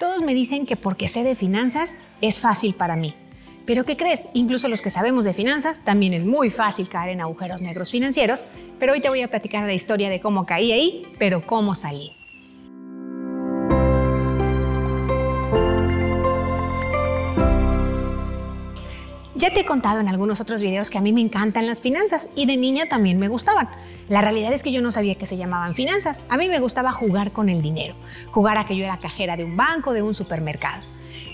Todos me dicen que porque sé de finanzas es fácil para mí. Pero ¿qué crees? Incluso los que sabemos de finanzas también es muy fácil caer en agujeros negros financieros, pero hoy te voy a platicar la historia de cómo caí ahí, pero cómo salí. Ya te he contado en algunos otros videos que a mí me encantan las finanzas y de niña también me gustaban. La realidad es que yo no sabía que se llamaban finanzas. A mí me gustaba jugar con el dinero, jugar a que yo era cajera de un banco, de un supermercado.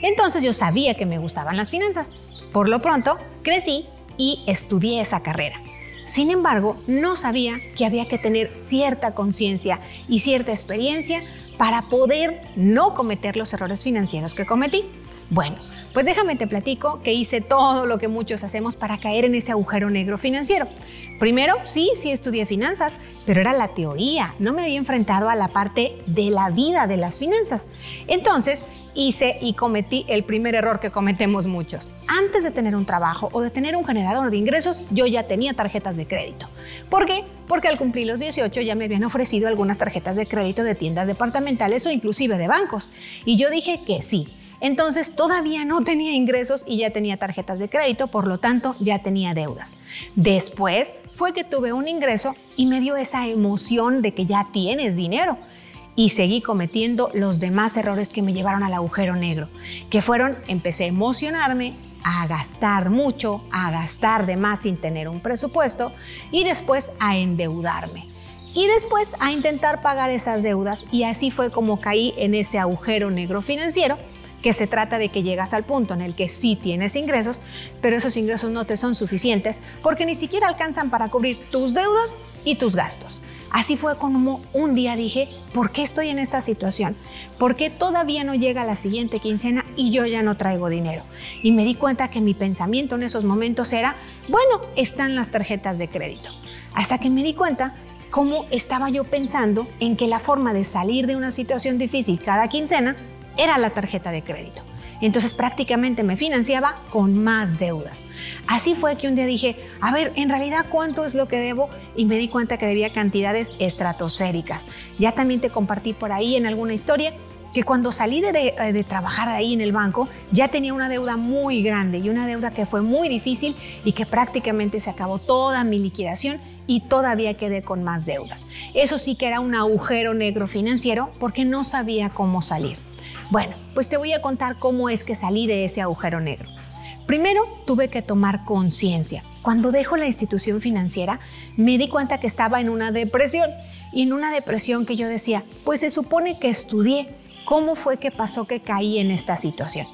Entonces yo sabía que me gustaban las finanzas. Por lo pronto, crecí y estudié esa carrera. Sin embargo, no sabía que había que tener cierta conciencia y cierta experiencia para poder no cometer los errores financieros que cometí. Bueno, pues déjame te platico que hice todo lo que muchos hacemos para caer en ese agujero negro financiero. Primero, sí estudié finanzas, pero era la teoría, no me había enfrentado a la parte de la vida de las finanzas. Entonces, hice y cometí el primer error que cometemos muchos. Antes de tener un trabajo o de tener un generador de ingresos, yo ya tenía tarjetas de crédito. ¿Por qué? Porque al cumplir los 18 ya me habían ofrecido algunas tarjetas de crédito de tiendas departamentales o inclusive de bancos. Y yo dije que sí. Entonces todavía no tenía ingresos y ya tenía tarjetas de crédito, por lo tanto ya tenía deudas. Después fue que tuve un ingreso y me dio esa emoción de que ya tienes dinero. Y seguí cometiendo los demás errores que me llevaron al agujero negro, que fueron, empecé a emocionarme, a gastar mucho, a gastar de más sin tener un presupuesto y después a endeudarme. Y después a intentar pagar esas deudas y así fue como caí en ese agujero negro financiero, que se trata de que llegas al punto en el que sí tienes ingresos, pero esos ingresos no te son suficientes porque ni siquiera alcanzan para cubrir tus deudas y tus gastos. Así fue como un día dije, ¿por qué estoy en esta situación? ¿Por qué todavía no llega la siguiente quincena y yo ya no traigo dinero? Y me di cuenta que mi pensamiento en esos momentos era, bueno, están las tarjetas de crédito. Hasta que me di cuenta cómo estaba yo pensando en que la forma de salir de una situación difícil cada quincena era la tarjeta de crédito. Entonces prácticamente me financiaba con más deudas. Así fue que un día dije, a ver, en realidad ¿cuánto es lo que debo? Y me di cuenta que debía cantidades estratosféricas. Ya también te compartí por ahí en alguna historia que cuando salí de trabajar ahí en el banco ya tenía una deuda muy grande y una deuda que fue muy difícil y que prácticamente se acabó toda mi liquidación y todavía quedé con más deudas. Eso sí que era un agujero negro financiero porque no sabía cómo salir. Bueno, pues te voy a contar cómo es que salí de ese agujero negro. Primero, tuve que tomar conciencia. Cuando dejo la institución financiera, me di cuenta que estaba en una depresión. Y en una depresión que yo decía, pues se supone que estudié. ¿Cómo fue que pasó que caí en esta situación?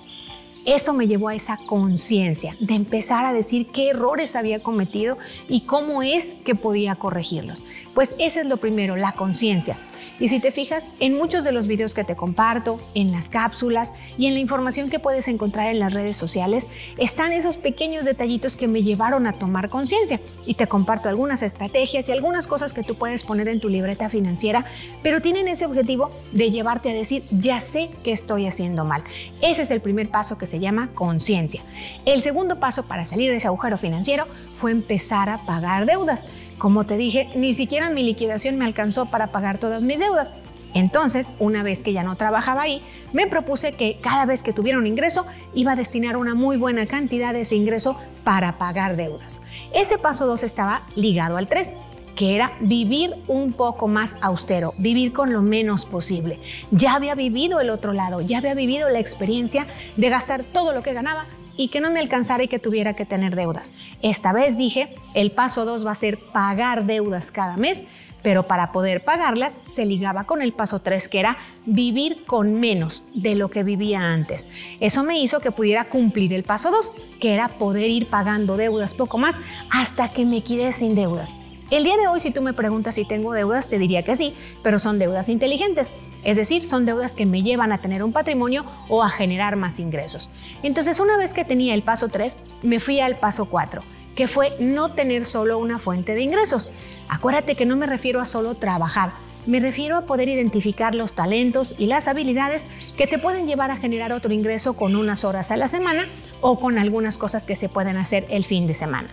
Eso me llevó a esa conciencia de empezar a decir qué errores había cometido y cómo es que podía corregirlos. Pues ese es lo primero, la conciencia. Y si te fijas, en muchos de los videos que te comparto, en las cápsulas y en la información que puedes encontrar en las redes sociales, están esos pequeños detallitos que me llevaron a tomar conciencia. Y te comparto algunas estrategias y algunas cosas que tú puedes poner en tu libreta financiera, pero tienen ese objetivo de llevarte a decir, ya sé que estoy haciendo mal. Ese es el primer paso que se llama conciencia. El segundo paso para salir de ese agujero financiero fue empezar a pagar deudas. Como te dije, ni siquiera mi liquidación me alcanzó para pagar todas mis deudas. Entonces, una vez que ya no trabajaba ahí, me propuse que cada vez que tuviera un ingreso, iba a destinar una muy buena cantidad de ese ingreso para pagar deudas. Ese paso 2 estaba ligado al 3, que era vivir un poco más austero, vivir con lo menos posible. Ya había vivido el otro lado, ya había vivido la experiencia de gastar todo lo que ganaba y que no me alcanzara y que tuviera que tener deudas. Esta vez dije, el paso 2 va a ser pagar deudas cada mes, pero para poder pagarlas se ligaba con el paso 3, que era vivir con menos de lo que vivía antes. Eso me hizo que pudiera cumplir el paso 2, que era poder ir pagando deudas poco más hasta que me quedé sin deudas. El día de hoy, si tú me preguntas si tengo deudas, te diría que sí, pero son deudas inteligentes. Es decir, son deudas que me llevan a tener un patrimonio o a generar más ingresos. Entonces, una vez que tenía el paso 3, me fui al paso 4, que fue no tener solo una fuente de ingresos. Acuérdate que no me refiero a solo trabajar, me refiero a poder identificar los talentos y las habilidades que te pueden llevar a generar otro ingreso con unas horas a la semana o con algunas cosas que se pueden hacer el fin de semana.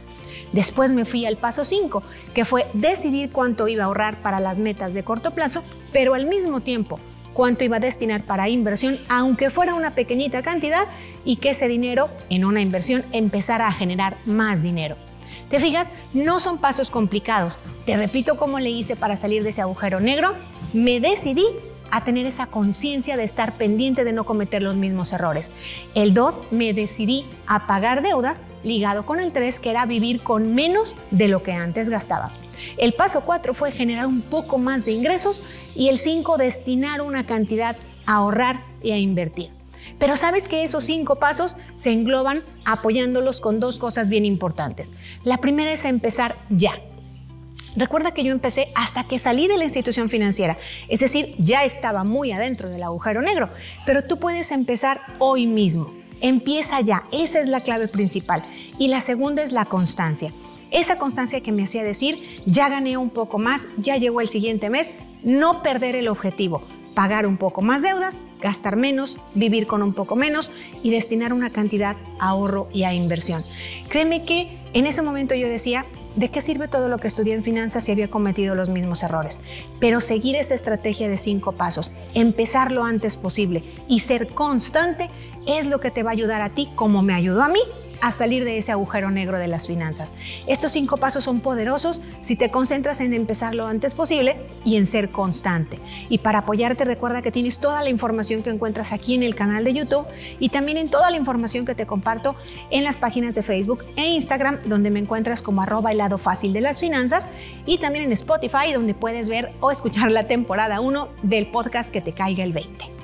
Después me fui al paso 5, que fue decidir cuánto iba a ahorrar para las metas de corto plazo, pero al mismo tiempo cuánto iba a destinar para inversión, aunque fuera una pequeñita cantidad, y que ese dinero en una inversión empezara a generar más dinero. ¿Te fijas? No son pasos complicados. Te repito cómo le hice para salir de ese agujero negro. Me decidí a tener esa conciencia de estar pendiente de no cometer los mismos errores. El 2, me decidí a pagar deudas, ligado con el 3, que era vivir con menos de lo que antes gastaba. El paso 4 fue generar un poco más de ingresos y el 5, destinar una cantidad a ahorrar y a invertir. Pero sabes que esos 5 pasos se engloban apoyándolos con 2 cosas bien importantes. La primera es empezar ya. Recuerda que yo empecé hasta que salí de la institución financiera, es decir, ya estaba muy adentro del agujero negro, pero tú puedes empezar hoy mismo. Empieza ya, esa es la clave principal. Y la segunda es la constancia. Esa constancia que me hacía decir, ya gané un poco más, ya llegó el siguiente mes, no perder el objetivo, pagar un poco más deudas, gastar menos, vivir con un poco menos y destinar una cantidad a ahorro y a inversión. Créeme que en ese momento yo decía, ¿de qué sirve todo lo que estudié en finanzas si había cometido los mismos errores? Pero seguir esa estrategia de 5 pasos, empezar lo antes posible y ser constante es lo que te va a ayudar a ti, como me ayudó a mí, a salir de ese agujero negro de las finanzas. Estos 5 pasos son poderosos si te concentras en empezar lo antes posible y en ser constante. Y para apoyarte, recuerda que tienes toda la información que encuentras aquí en el canal de YouTube y también en toda la información que te comparto en las páginas de Facebook e Instagram, donde me encuentras como @eladofacil de las finanzas, y también en Spotify, donde puedes ver o escuchar la temporada 1 del podcast Que te caiga el 20.